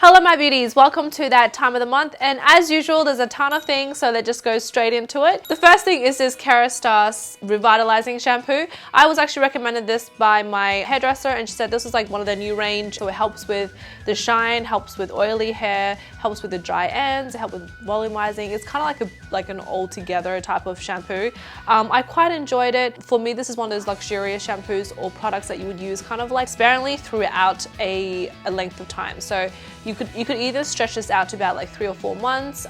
Hello my beauties, welcome to that time of the month, and as usual there's a ton of things, so let's just go straight into it. The first thing is this Kerastase Revitalizing shampoo. I was actually recommended this by my hairdresser and she said this was like one of the new range, so it helps with the shine, helps with oily hair, helps with the dry ends, it helps with volumizing. It's kind of like an all together type of shampoo. I quite enjoyed it. For me, this is one of those luxurious shampoos or products that you would use kind of like sparingly throughout a length of time. So you could either stretch this out to about like 3 or 4 months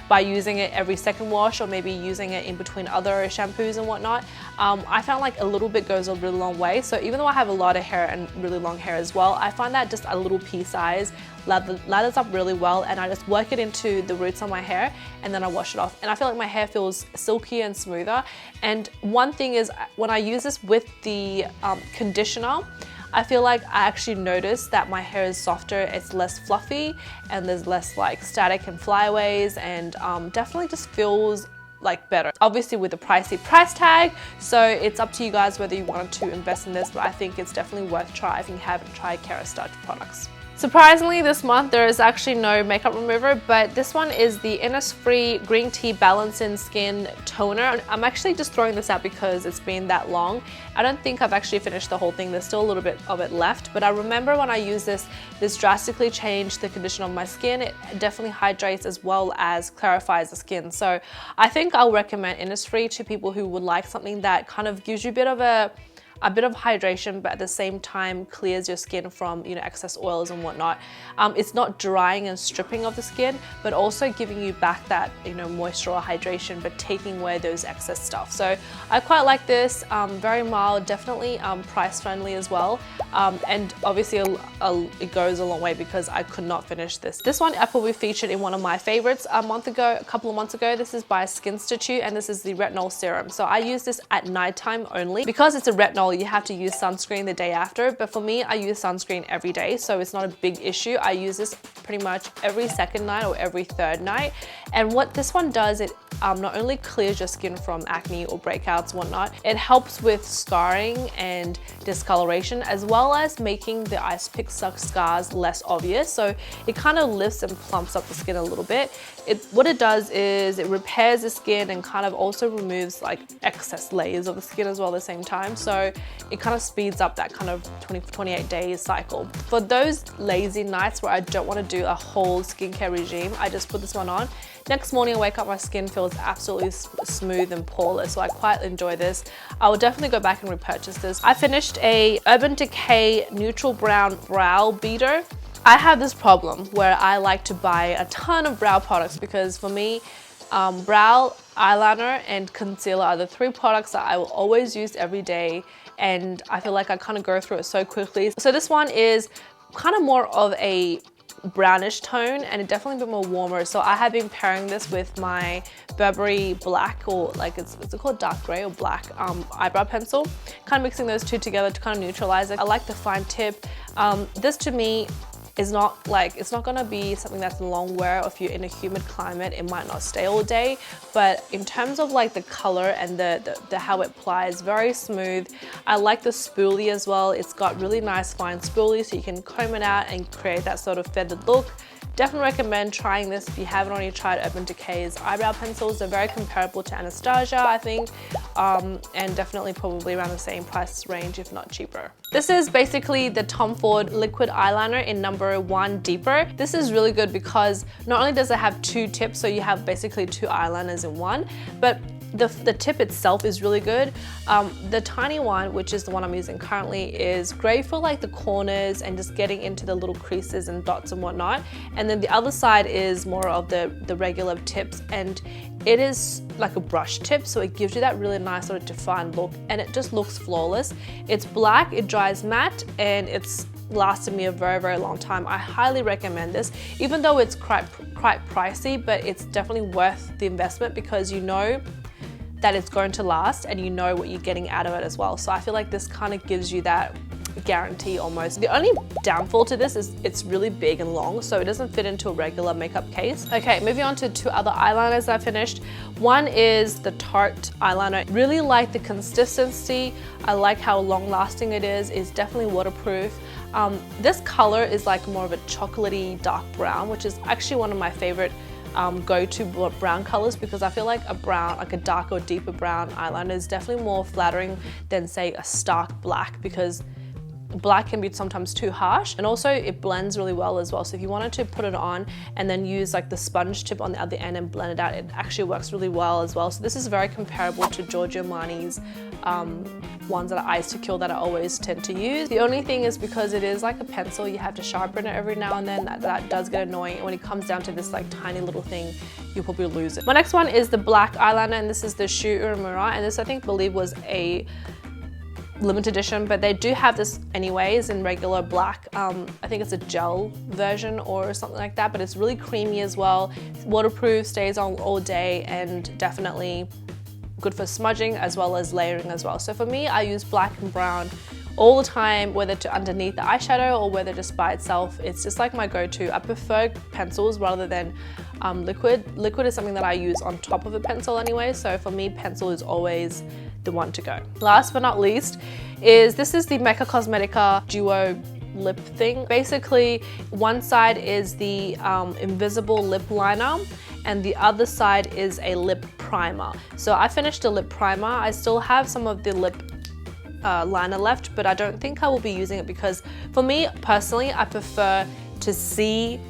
by using it every second wash, or maybe using it in between other shampoos and whatnot. I found like a little bit goes a really long way. So even though I have a lot of hair and really long hair as well, I find that just a little pea size lathers up really well, and I just work it into the roots of my hair and then I wash it off, and I feel like my hair feels silkier and smoother. And one thing is, when I use this with the conditioner, I feel like I actually notice that my hair is softer, it's less fluffy, and there's less like static and flyaways, and definitely just feels like better. Obviously with a pricey price tag, so it's up to you guys whether you wanted to invest in this, but I think it's definitely worth a try if you haven't tried Kerastase products. Surprisingly, this month there is actually no makeup remover, but this one is the Innisfree Green Tea Balancing Skin Toner. I'm actually just throwing this out because it's been that long. I don't think I've actually finished the whole thing. There's still a little bit of it left, but I remember when I used this drastically changed the condition of my skin. It definitely hydrates as well as clarifies the skin. So I think I'll recommend Innisfree to people who would like something that kind of gives you a bit of hydration, but at the same time clears your skin from, you know, excess oils and whatnot. It's not drying and stripping of the skin, but also giving you back that, you know, moisture or hydration, but taking away those excess stuff. So I quite like this. Very mild, definitely price friendly as well. And obviously it goes a long way because I could not finish this. This one Apple we featured in one of my favorites a couple of months ago. This is by Skinstitut, and this is the retinol serum. So I use this at nighttime only. Because it's a retinol, you have to use sunscreen the day after, but for me, I use sunscreen every day, so it's not a big issue. I use this pretty much every second night or every third night. And what this one does, it not only clears your skin from acne or breakouts and whatnot, it helps with scarring and discoloration, as well as making the ice pick scars less obvious. So it kind of lifts and plumps up the skin a little bit. What it does is it repairs the skin and kind of also removes like excess layers of the skin as well at the same time. So it kind of speeds up that kind of 28 days cycle. For those lazy nights where I don't want to do a whole skincare regime, I just put this one on. Next morning I wake up, my skin feels absolutely smooth and poreless, so I quite enjoy this. I will definitely go back and repurchase this. I finished a Urban Decay Neutral Brown Brow Beater. I have this problem where I like to buy a ton of brow products because for me, brow, eyeliner, and concealer are the 3 products that I will always use every day, and I feel like I kind of go through it so quickly. So this one is kind of more of a brownish tone, and it definitely a bit more warmer. So I have been pairing this with my Burberry black, or like it's called dark gray or black eyebrow pencil, kind of mixing those two together to kind of neutralize it. I like the fine tip. This to me is not like, it's not gonna be something that's long wear. If you're in a humid climate, it might not stay all day, but in terms of like the color and the how it applies, very smooth. I like the spoolie as well. It's got really nice fine spoolie, so you can comb it out and create that sort of feathered look. Definitely recommend trying this if you haven't already tried Urban Decay's eyebrow pencils. They're very comparable to Anastasia, I think, and definitely probably around the same price range, if not cheaper. This is basically the Tom Ford liquid eyeliner in number 1 deeper. This is really good because not only does it have 2 tips, so you have basically 2 eyeliners in one, but the tip itself is really good. The tiny one, which is the one I'm using currently, is great for like the corners and just getting into the little creases and dots and whatnot. And then the other side is more of the regular tips, and it is like a brush tip, so it gives you that really nice sort of defined look, and it just looks flawless. It's black, it dries matte, and it's lasted me a very, very long time. I highly recommend this, even though it's quite pricey, but it's definitely worth the investment because you know that it's going to last and you know what you're getting out of it as well. So I feel like this kind of gives you that guarantee almost. The only downfall to this is it's really big and long, so it doesn't fit into a regular makeup case. Okay, moving on to 2 other eyeliners I finished. One is the Tarte eyeliner. Really like the consistency. I like how long lasting it is. It's definitely waterproof. This color is like more of a chocolatey dark brown, which is actually one of my favorite go-to brown colors, because I feel like a brown, like a darker or deeper brown eyeliner is definitely more flattering than say a stark black, because black can be sometimes too harsh, and also it blends really well as well. So if you wanted to put it on and then use like the sponge tip on the other end and blend it out, it actually works really well as well. So this is very comparable to Giorgio Armani's ones that I used to kill that I always tend to use. The only thing is, because it is like a pencil, you have to sharpen it every now and then. That does get annoying, and when it comes down to this like tiny little thing, you'll probably lose it. My next one is the black eyeliner, and this is the Shu Uemura, and this I believe was a limited edition, but they do have this anyways in regular black. I think it's a gel version or something like that, but it's really creamy as well. It's waterproof, stays on all day, and definitely good for smudging as well as layering as well. So for me, I use black and brown all the time, whether to underneath the eyeshadow or whether just by itself. It's just like my go-to. I prefer pencils rather than liquid. Liquid is something that I use on top of a pencil anyway, so for me, pencil is always the one to go. Last but not least is this is the Mecca Cosmetica Duo lip thing. Basically, one side is the invisible lip liner and the other side is a lip primer. So I finished the lip primer. I still have some of the lip liner left, but I don't think I will be using it, because for me personally, I prefer to see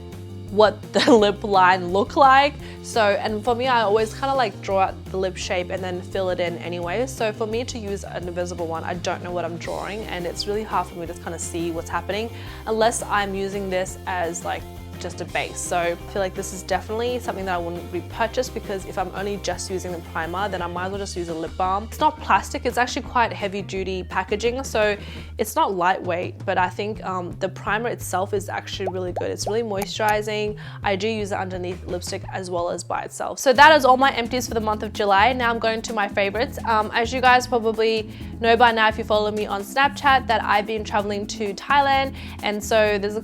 what the lip line look like. So, and for me, I always kind of like draw out the lip shape and then fill it in anyway. So for me to use an invisible one, I don't know what I'm drawing, and it's really hard for me to kind of see what's happening unless I'm using this as like just a base. So I feel like this is definitely something that I wouldn't repurchase, because if I'm only just using the primer, then I might as well just use a lip balm. It's not plastic, it's actually quite heavy duty packaging, so it's not lightweight, but I think the primer itself is actually really good. It's really moisturizing. I do use it underneath lipstick as well as by itself. So that is all my empties for the month of July. Now I'm going to my favorites. As you guys probably know by now, if you follow me on Snapchat, that I've been traveling to Thailand, and so there's a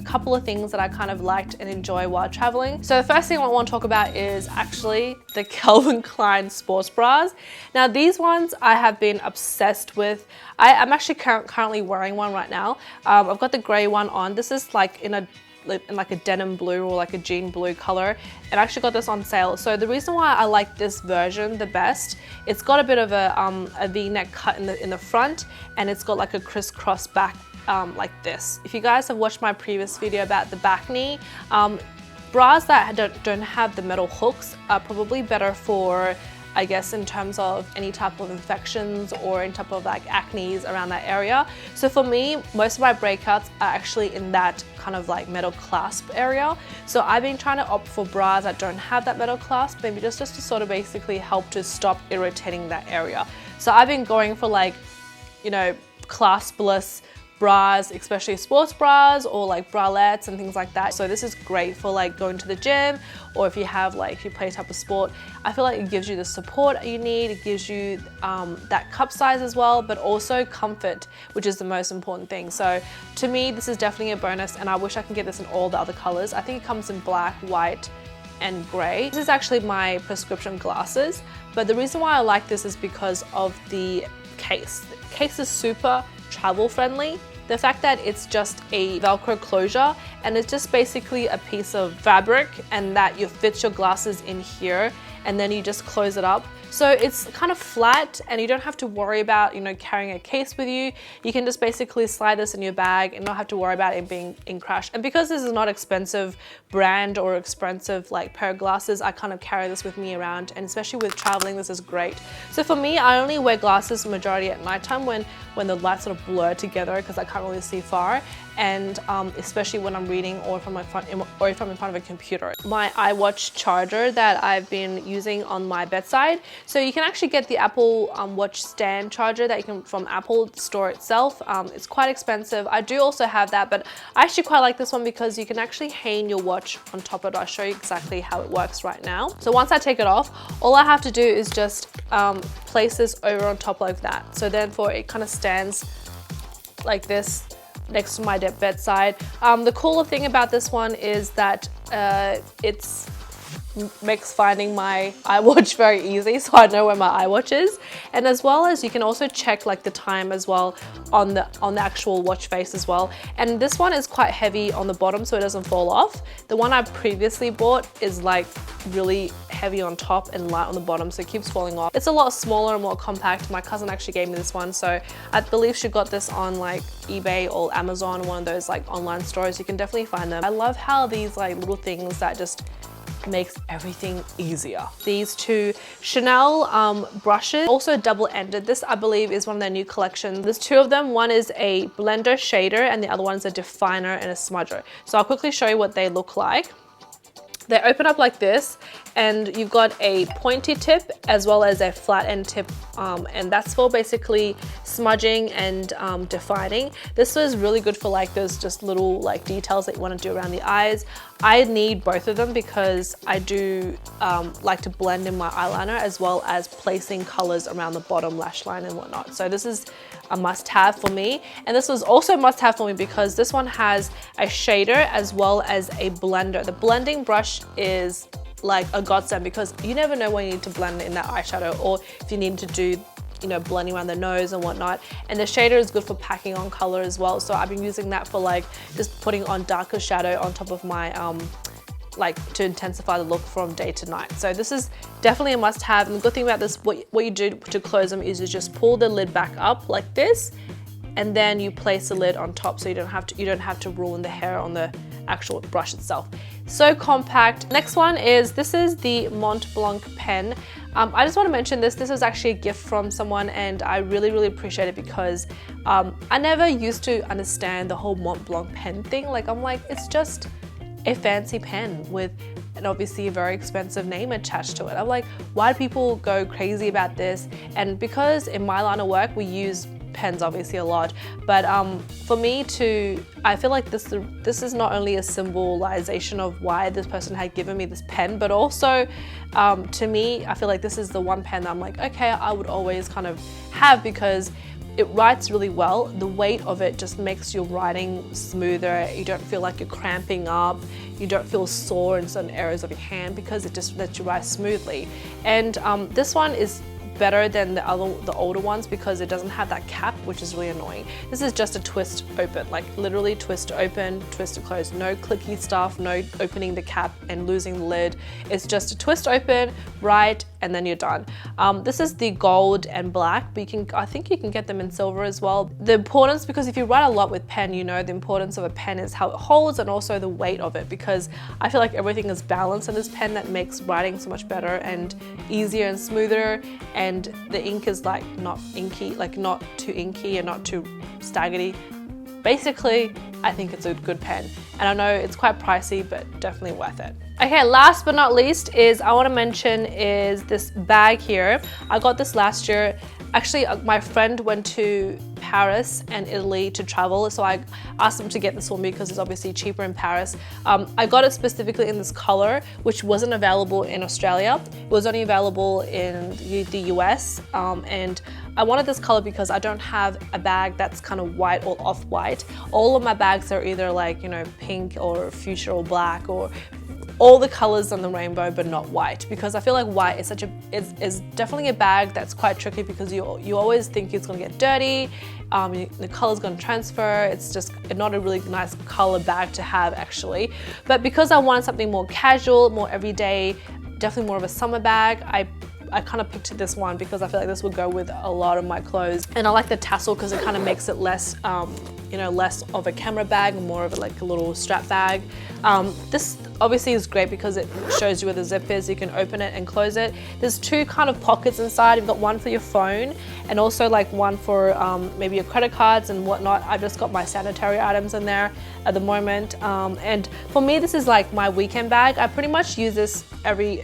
couple of things that I kind of liked and enjoy while traveling. So the first thing I want to talk about is actually the Calvin Klein sports bras. Now these ones I have been obsessed with. I'm actually currently wearing one right now. I've got the gray one on. This is like in like a denim blue or like a jean blue color, and I actually got this on sale. So the reason why I like this version the best, it's got a bit of a V-neck cut in the front, and it's got like a crisscross back like this. If you guys have watched my previous video about the back knee, bras that don't have the metal hooks are probably better for, I guess, in terms of any type of infections or any type of like acne around that area. So for me, most of my breakouts are actually in that kind of like metal clasp area. So I've been trying to opt for bras that don't have that metal clasp, maybe just to sort of basically help to stop irritating that area. So I've been going for like, you know, claspless bras, especially sports bras or like bralettes and things like that. So this is great for like going to the gym, or if you play a type of sport. I feel like it gives you the support you need, it gives you that cup size as well, but also comfort, which is the most important thing. So to me, this is definitely a bonus, and I wish I could get this in all the other colors. I think it comes in black, white, and gray. This is actually my prescription glasses, but the reason why I like this is because of the case. The case is super travel friendly. The fact that it's just a Velcro closure, and it's just basically a piece of fabric, and that you fit your glasses in here and then you just close it up. So it's kind of flat, and you don't have to worry about, you know, carrying a case with you. You can just basically slide this in your bag and not have to worry about it being in crash. And because this is not expensive brand or expensive like pair of glasses, I kind of carry this with me around, and especially with traveling, this is great. So for me, I only wear glasses majority at nighttime when the lights sort of blur together because I can't really see far, and especially when I'm reading or if I'm in front of a computer. My iWatch charger that I've been using on my bedside. So you can actually get the Apple Watch stand charger that you can from Apple store itself. It's quite expensive. I do also have that, but I actually quite like this one because you can actually hang your watch on top of it. I'll show you exactly how it works right now. So once I take it off, all I have to do is just place this over on top like that. So therefore it kind of stands like this next to my bedside. The cooler thing about this one is that it's makes finding my iWatch very easy, so I know where my iWatch is. And as well as you can also check like the time as well on the actual watch face as well. And this one is quite heavy on the bottom so it doesn't fall off. The one I previously bought is like really heavy on top and light on the bottom, so it keeps falling off. It's a lot smaller and more compact. My cousin actually gave me this one, so I believe she got this on like eBay or Amazon, one of those like online stores. You can definitely find them. I love how these like little things that just makes everything easier. These two Chanel brushes, also double-ended. This I believe is one of their new collections. There's two of them. One is a blender shader and the other one is a definer and a smudger. So I'll quickly show you what they look like. They open up like this, and you've got a pointy tip as well as a flat end tip, and that's for basically smudging and defining. This was really good for like those just little like details that you want to do around the eyes. I need both of them because I do like to blend in my eyeliner as well as placing colors around the bottom lash line and whatnot. So this is a must-have for me, and this was also a must-have for me because this one has a shader as well as a blender. The blending brush is like a godsend because you never know when you need to blend in that eyeshadow, or if you need to do, you know, blending around the nose and whatnot. And the shader is good for packing on color as well, so I've been using that for like just putting on darker shadow on top of my like to intensify the look from day to night. So this is definitely a must-have. And the good thing about this, what you do to close them is you just pull the lid back up like this, and then you place the lid on top, so you don't have to ruin the hair on the actual brush itself. So compact. Next one is, this is the Mont Blanc pen. I just want to mention this. This is actually a gift from someone, and I really, really appreciate it because I never used to understand the whole Mont Blanc pen thing. Like, I'm like, it's just a fancy pen with an obviously a very expensive name attached to it. I'm like, why do people go crazy about this? And because in my line of work we use pens obviously a lot, but for me I feel like this is not only a symbolization of why this person had given me this pen, but also to me, I feel like this is the one pen that I'm like, okay, I would always kind of have, because it writes really well. The weight of it just makes your writing smoother. You don't feel like you're cramping up. You don't feel sore in certain areas of your hand because it just lets you write smoothly. And this one is better than the older ones because it doesn't have that cap, which is really annoying. This is just a twist open, like literally twist to open, twist to close. No clicky stuff, no opening the cap and losing the lid. It's just a twist open, write, and then you're done. This is the gold and black, but I think you can get them in silver as well. The importance, because if you write a lot with pen, you know the importance of a pen is how it holds and also the weight of it, because I feel like everything is balanced in this pen that makes writing so much better and easier and smoother. And the ink is like not inky, like not too inky and not too staggery. Basically, I think it's a good pen. And I know it's quite pricey, but definitely worth it. Okay, last but not least is I want to mention is this bag here. I got this last year. Actually, my friend went to Paris and Italy to travel, so I asked him to get this for me because it's obviously cheaper in Paris. I got it specifically in this color, which wasn't available in Australia. It was only available in the US, and I wanted this color because I don't have a bag that's kind of white or off-white. All of my bags are either like, you know, pink or fuchsia or black or all the colors on the rainbow, but not white, because I feel like white is is definitely a bag that's quite tricky because you always think it's gonna get dirty, the color's gonna transfer. It's just not a really nice color bag to have actually. But because I wanted something more casual, more everyday, definitely more of a summer bag, I kind of picked this one because I feel like this would go with a lot of my clothes. And I like the tassel because it kind of makes it less, you know, less of a camera bag and more of like a little strap bag. This obviously is great because it shows you where the zip is. You can open it and close it. There's two kind of pockets inside. You've got one for your phone and also like one for maybe your credit cards and whatnot. I've just got my sanitary items in there at the moment. And for me, this is like my weekend bag. I pretty much use this every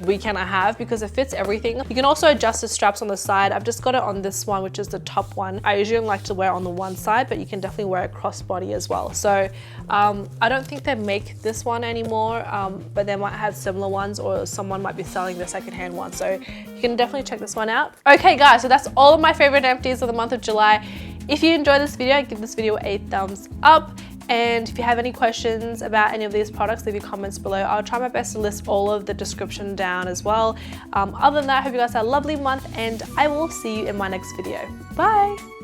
weekend I have because it fits everything. You can also adjust the straps on the side. I've just got it on this one, which is the top one. I usually like to wear it on the one side, but you can definitely wear it crossbody as well. So I don't think they make this one anymore, but they might have similar ones, or someone might be selling the secondhand one. So you can definitely check this one out. Okay guys, so that's all of my favorite empties of the month of July. If you enjoyed this video, give this video a thumbs up. And if you have any questions about any of these products, leave your comments below. I'll try my best to list all of the description down as well. Other than that, I hope you guys have a lovely month, and I will see you in my next video. Bye!